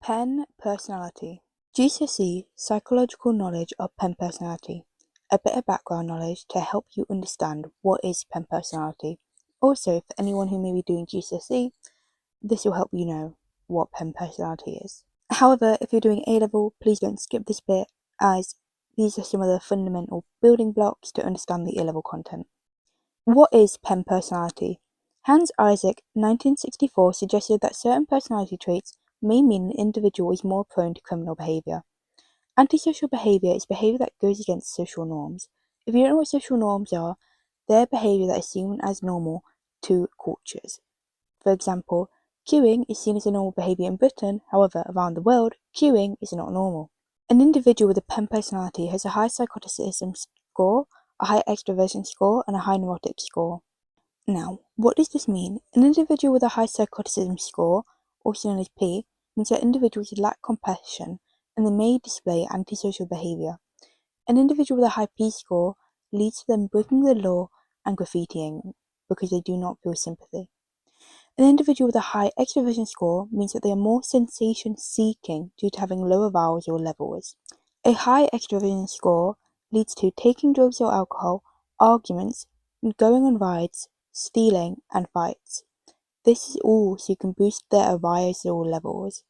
Pen personality. GCSE Psychological Knowledge of Pen personality. A bit of background knowledge to help you understand what is pen personality. Also, for anyone who may be doing GCSE, this will help you know what pen personality is. However, if you're doing A-level, please don't skip this bit, as these are some of the fundamental building blocks to understand the A-level content. What is pen personality? Hans Eysenck, 1964, suggested that certain personality traits may mean an individual is more prone to criminal behavior. Antisocial behavior is behavior that goes against social norms. If you don't know what social norms are, they're behavior that is seen as normal to cultures. For example, queuing is seen as a normal behavior in Britain, however, around the world, queuing is not normal. An individual with a pen personality has a high psychoticism score, a high extroversion score, and a high neurotic score. Now, what does this mean? An individual with a high psychoticism score, also known as P, means that individuals lack compassion and they may display antisocial behavior. An individual with a high P score leads to them breaking the law and graffitiing because they do not feel sympathy. An individual with a high extroversion score means that they are more sensation-seeking due to having low arousal levels. A high extroversion score leads to taking drugs or alcohol, arguments, going on rides, stealing, and fights. This is all so you can boost their arousal levels.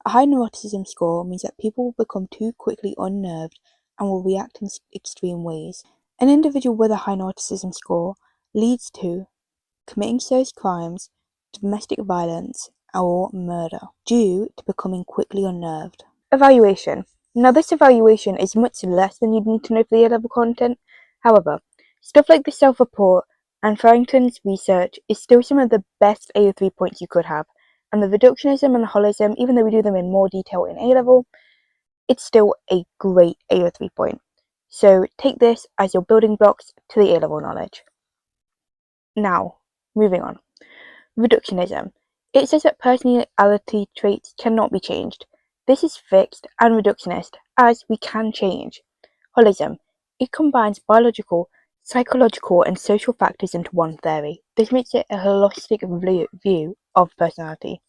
A high neuroticism score means that people will become too quickly unnerved and will react in extreme ways. An individual with a high neuroticism score leads to committing serious crimes, domestic violence, or murder due to becoming quickly unnerved. Evaluation. Now, this evaluation is much less than you'd need to know for the A-level content. However, stuff like the self-report and Farrington's research is still some of the best AO3 points you could have, and the Reductionism and the Holism, even though we do them in more detail in A-level, it's still a great AO3 point. So take this as your building blocks to the A-level knowledge. Now, moving on. Reductionism. It says that personality traits cannot be changed. This is fixed and reductionist, as we can change. Holism. It combines biological, psychological, and social factors into one theory. This makes it a holistic view of personality.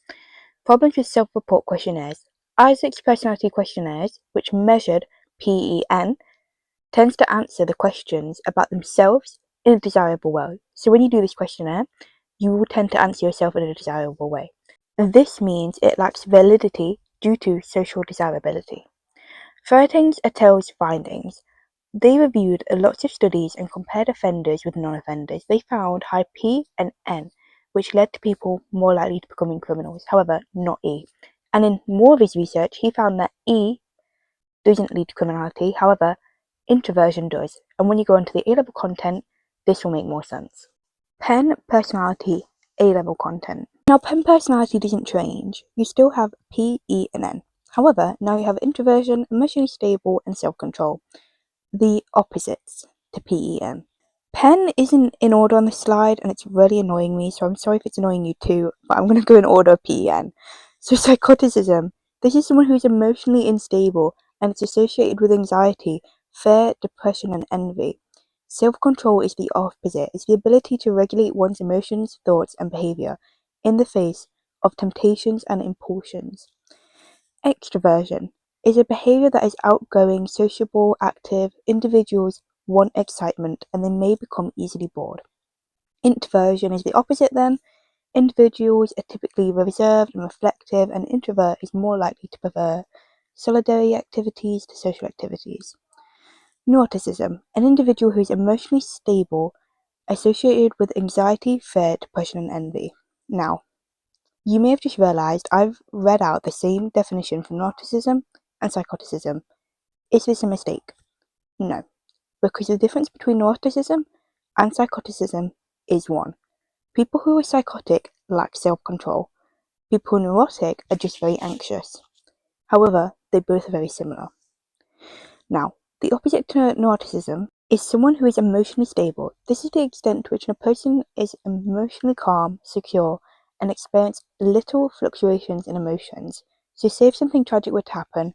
Problems with self-report questionnaires. Eysenck's personality questionnaires, which measured PEN, tends to answer the questions about themselves in a desirable way. So when you do this questionnaire, you will tend to answer yourself in a desirable way. This means it lacks validity due to social desirability. Farrington's et al.'s findings. They reviewed lots of studies and compared offenders with non-offenders. They found high P and N, which led to people more likely to becoming criminals, however, not E. And in more of his research, he found that E doesn't lead to criminality, however, introversion does. And when you go into the A-level content, this will make more sense. Pen personality A-level content. Now, pen personality doesn't change. You still have P, E, and N. However, now you have introversion, emotionally stable, and self-control. The opposites to PEN. Pen isn't in order on the slide, and it's really annoying me, so I'm sorry if it's annoying you too, but I'm going to go in order of PEN. So psychoticism. This is someone who's emotionally unstable, and it's associated with anxiety, fear, depression, and envy. Self-control is the opposite. It's the ability to regulate one's emotions, thoughts, and behavior in the face of temptations and impulsions. Extroversion is a behavior that is outgoing, sociable, active. Individuals want excitement and they may become easily bored. Introversion is the opposite then. Individuals are typically reserved and reflective, and introvert is more likely to prefer solitary activities to social activities. Neuroticism, an individual who is emotionally stable, associated with anxiety, fear, depression, and envy. Now, you may have just realised I've read out the same definition for neuroticism and psychoticism. Is this a mistake? No, because the difference between neuroticism and psychoticism is one. People who are psychotic lack self-control. People who are neurotic are just very anxious. However, they both are very similar. Now, the opposite to neuroticism is someone who is emotionally stable. This is the extent to which a person is emotionally calm, secure, and experience little fluctuations in emotions. So say if something tragic would happen,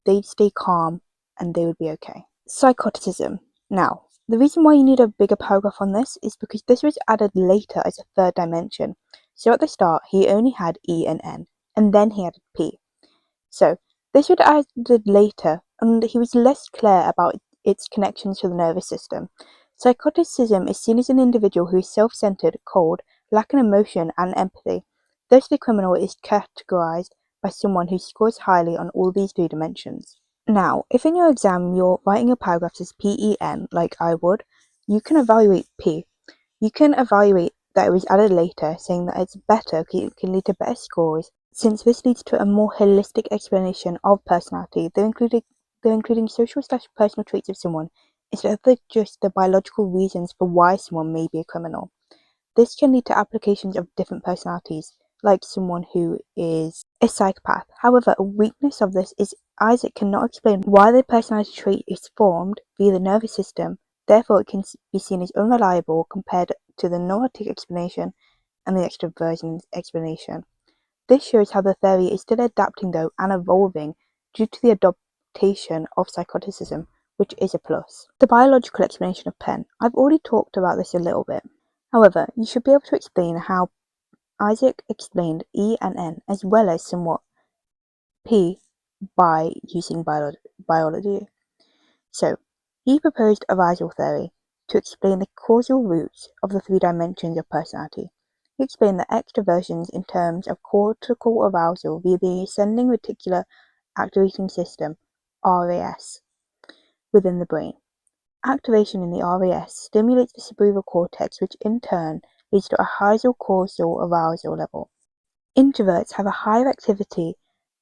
they'd stay calm and they would be okay. Psychoticism. Now, the reason why you need a bigger paragraph on this is because this was added later as a third dimension. So at the start, he only had E and N, and then he added P. So, this was added later, and he was less clear about its connections to the nervous system. Psychoticism is seen as an individual who is self-centered, cold, lacking emotion and empathy. Thus, the criminal is categorized by someone who scores highly on all these three dimensions. Now, if in your exam you're writing your paragraphs as PEN, like I would, you can evaluate P. You can evaluate that it was added later, saying that it's better, it can lead to better scores, since this leads to a more holistic explanation of personality. They're including social/personal traits of someone instead of just the biological reasons for why someone may be a criminal. This can lead to applications of different personalities, like someone who is a psychopath. However, a weakness of this is Eysenck cannot explain why the personality trait is formed via the nervous system, therefore it can be seen as unreliable compared to the neurotic explanation and the extroversion explanation. This shows how the theory is still adapting though and evolving due to the adaptation of psychoticism, which is a plus. The biological explanation of pen. I've already talked about this a little bit. However, you should be able to explain how Eysenck explained E and N as well as somewhat P by using biology. So, he proposed arousal theory to explain the causal roots of the three dimensions of personality. He explained the extroversions in terms of cortical arousal via the ascending reticular activating system, RAS, within the brain. Activation in the RAS stimulates the cerebral cortex, which in turn leads to a higher causal arousal level. Introverts have a higher activity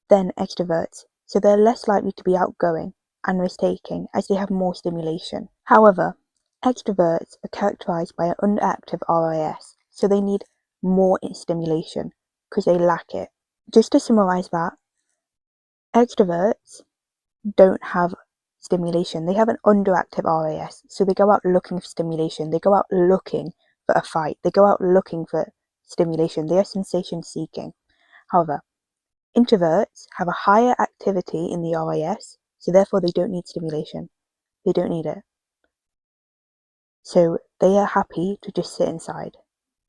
than extroverts, so they're less likely to be outgoing and risk-taking as they have more stimulation. However, extroverts are characterized by an underactive RAS, so they need more stimulation because they lack it. Just to summarize that, extroverts don't have stimulation. They have an underactive RAS, so they go out looking for stimulation. They go out looking for a fight. They go out looking for stimulation. They are sensation seeking. However, introverts have a higher activity in the RAS, so therefore they don't need stimulation. They don't need it. So they are happy to just sit inside.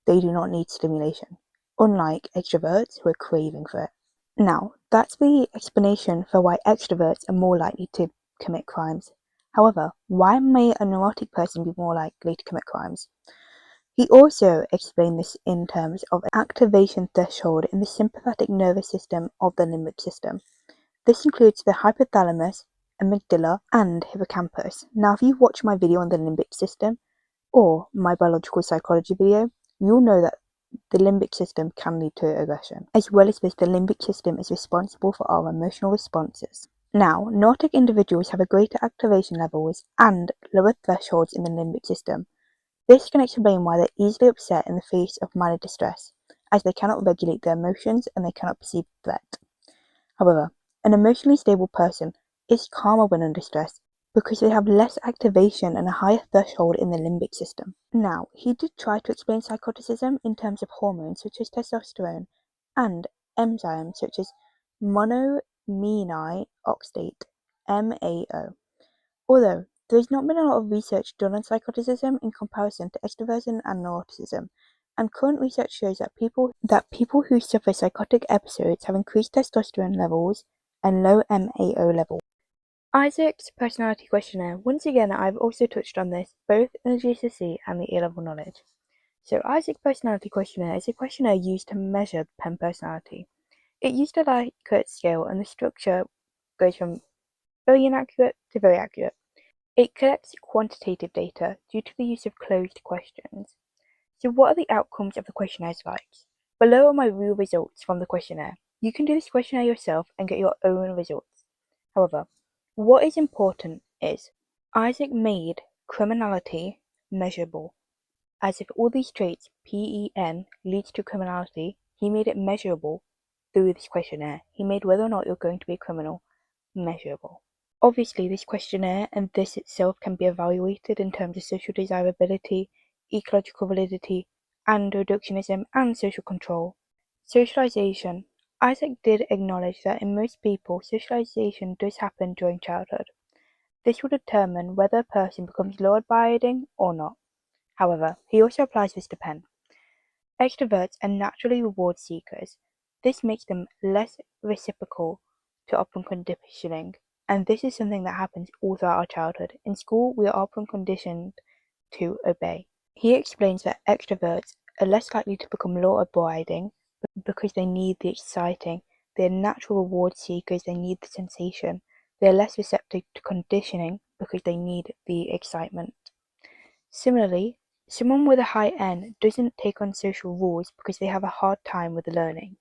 They do not need stimulation, unlike extroverts who are craving for it. Now, that's the explanation for why extroverts are more likely to commit crimes. However, why may a neurotic person be more likely to commit crimes? He also explained this in terms of activation threshold in the sympathetic nervous system of the limbic system. This includes the hypothalamus, amygdala, and hippocampus. Now, if you watch my video on the limbic system, or my biological psychology video, you'll know that the limbic system can lead to aggression. As well as this, the limbic system is responsible for our emotional responses. Now, neurotic individuals have a greater activation levels and lower thresholds in the limbic system. This can explain why they're easily upset in the face of minor distress, as they cannot regulate their emotions and they cannot perceive threat. However, an emotionally stable person is calmer when under stress because they have less activation and a higher threshold in the limbic system. Now, he did try to explain psychoticism in terms of hormones such as testosterone and enzymes such as monoamine oxidase, MAO. Although there has not been a lot of research done on psychoticism in comparison to extroversion and neuroticism, and current research shows that people who suffer psychotic episodes have increased testosterone levels and low MAO levels. Eysenck's personality questionnaire. Once again, I've also touched on this both in the GCSE and the A-level knowledge. So, Eysenck's personality questionnaire is a questionnaire used to measure pen personality. It used a Likert scale, and the structure goes from very inaccurate to very accurate. It collects quantitative data due to the use of closed questions. So, what are the outcomes of the questionnaires like? Below are my real results from the questionnaire. You can do this questionnaire yourself and get your own results. However, what is important is Eysenck made criminality measurable. As if all these traits, PEN, leads to criminality, he made it measurable through this questionnaire. He made whether or not you're going to be a criminal measurable. Obviously, this questionnaire and this itself can be evaluated in terms of social desirability, ecological validity, and reductionism and social control. Socialization. Eysenck did acknowledge that in most people, socialization does happen during childhood. This will determine whether a person becomes law-abiding or not. However, he also applies this to pen. Extroverts are naturally reward seekers. This makes them less reciprocal to often conditioning. And this is something that happens all throughout our childhood. In school, we are often conditioned to obey. He explains that extroverts are less likely to become law-abiding because they need the exciting. They are natural reward seekers, they need the sensation. They are less receptive to conditioning because they need the excitement. Similarly, someone with a high N doesn't take on social rules because they have a hard time with learning.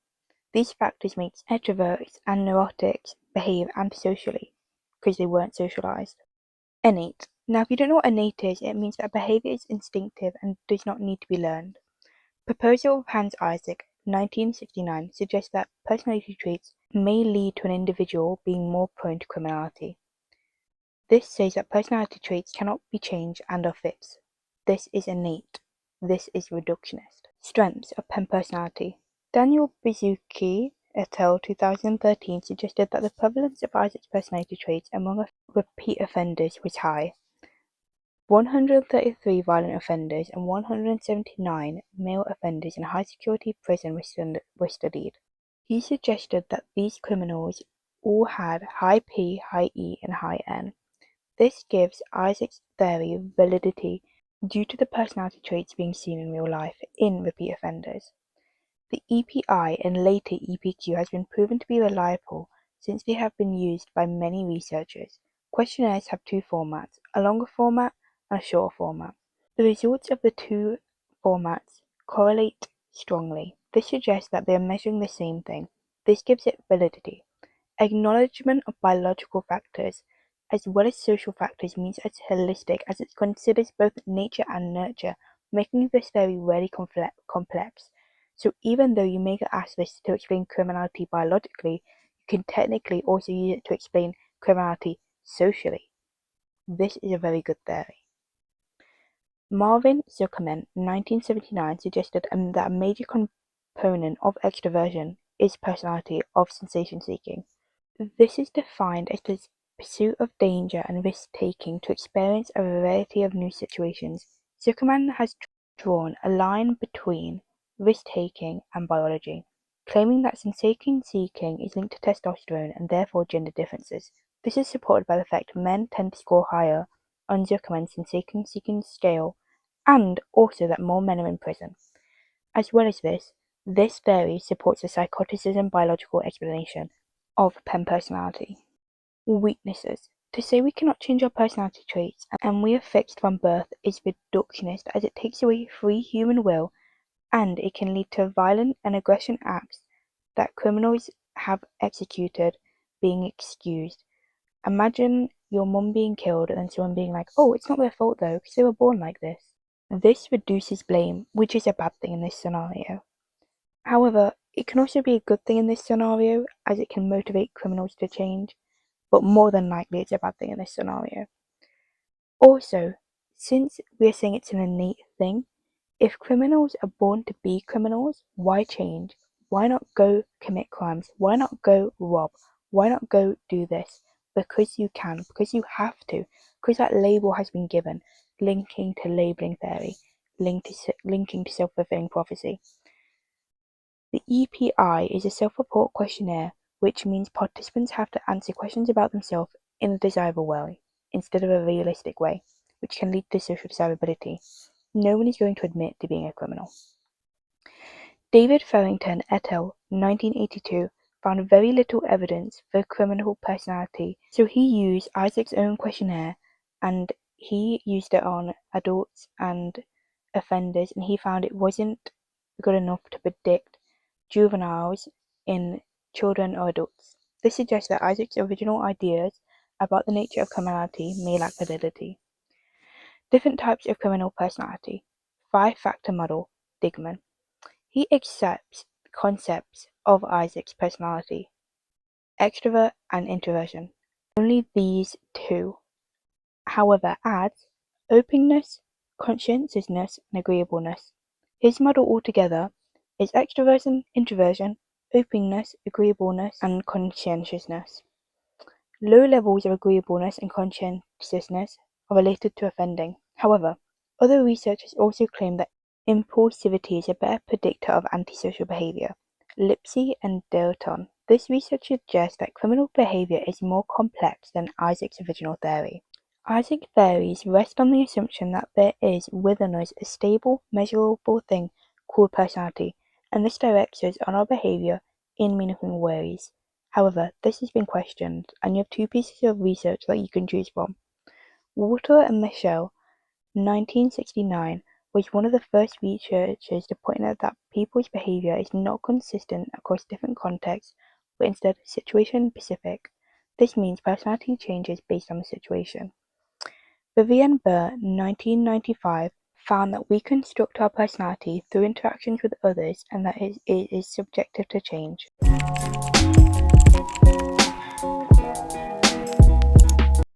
These factors make extroverts and neurotics behave antisocially because they weren't socialized. Innate. Now, if you don't know what innate is, it means that behavior is instinctive and does not need to be learned. Proposal of Hans Eysenck, 1969, suggests that personality traits may lead to an individual being more prone to criminality. This says that personality traits cannot be changed and are fixed. This is innate. This is reductionist. Strengths of PEM personality. Daniel Bizuki et al. 2013 suggested that the prevalence of Eysenck's personality traits among repeat offenders was high. 133 violent offenders and 179 male offenders in a high-security prison were studied. He suggested that these criminals all had high P, high E, and high N. This gives Eysenck's theory validity due to the personality traits being seen in real life in repeat offenders. The EPI and later EPQ has been proven to be reliable since they have been used by many researchers. Questionnaires have two formats, a longer format and a shorter format. The results of the two formats correlate strongly. This suggests that they are measuring the same thing. This gives it validity. Acknowledgement of biological factors as well as social factors means it's holistic as it considers both nature and nurture, making this theory really complex. So even though you may get asked this to explain criminality biologically, you can technically also use it to explain criminality socially. This is a very good theory. Marvin Zuckerman, 1979, suggested that a major component of extroversion is personality of sensation seeking. This is defined as the pursuit of danger and risk-taking to experience a variety of new situations. Zuckerman has drawn a line between risk-taking and biology, claiming that sensation seeking is linked to testosterone and therefore gender differences. This is supported by the fact men tend to score higher on Zuckerman's sensation seeking scale and also that more men are in prison. As well as this theory supports the psychoticism biological explanation of PEM personality. Weaknesses. To say we cannot change our personality traits and we are fixed from birth is reductionist as it takes away free human will and it can lead to violent and aggression acts that criminals have executed being excused. Imagine your mum being killed and then someone being like, oh, it's not their fault though because they were born like this. This reduces blame, which is a bad thing in this scenario. However, it can also be a good thing in this scenario as it can motivate criminals to change, but more than likely it's a bad thing in this scenario. Also, since we're saying it's an innate thing, if criminals are born to be criminals, why change? Why not go commit crimes? Why not go rob? Why not go do this? Because you can, because you have to, because that label has been given, linking to labeling theory, linking to self-fulfilling prophecy. The EPI is a self-report questionnaire, which means participants have to answer questions about themselves in a desirable way, instead of a realistic way, which can lead to social desirability. No one is going to admit to being a criminal. David Farrington et al. 1982 found very little evidence for criminal personality, so he used Eysenck's own questionnaire and he used it on adults and offenders, and he found it wasn't good enough to predict juveniles in children or adults. This suggests that Eysenck's original ideas about the nature of criminality may lack validity. Different types of criminal personality. 5-factor model, Digman. He accepts concepts of Eysenck's personality, extrovert and introversion. Only these two. However, adds openness, conscientiousness, and agreeableness. His model altogether is extroversion, introversion, openness, agreeableness, and conscientiousness. Low levels of agreeableness and conscientiousness are related to offending. However, other researchers also claim that impulsivity is a better predictor of antisocial behavior. Lipsy and Delton This research suggests that criminal behavior is more complex than Eysenck's original theory. Eysenck's theories rest on the assumption that there is within us a stable, measurable thing called personality, and this directs us on our behavior in meaningful ways. However, this has been questioned, and you have two pieces of research that you can choose from. Walter and Michel, 1969, was one of the first researchers to point out that people's behavior is not consistent across different contexts, but instead situation-specific. This means personality changes based on the situation. Vivian Burr, 1995, found that we construct our personality through interactions with others and that it is subjective to change.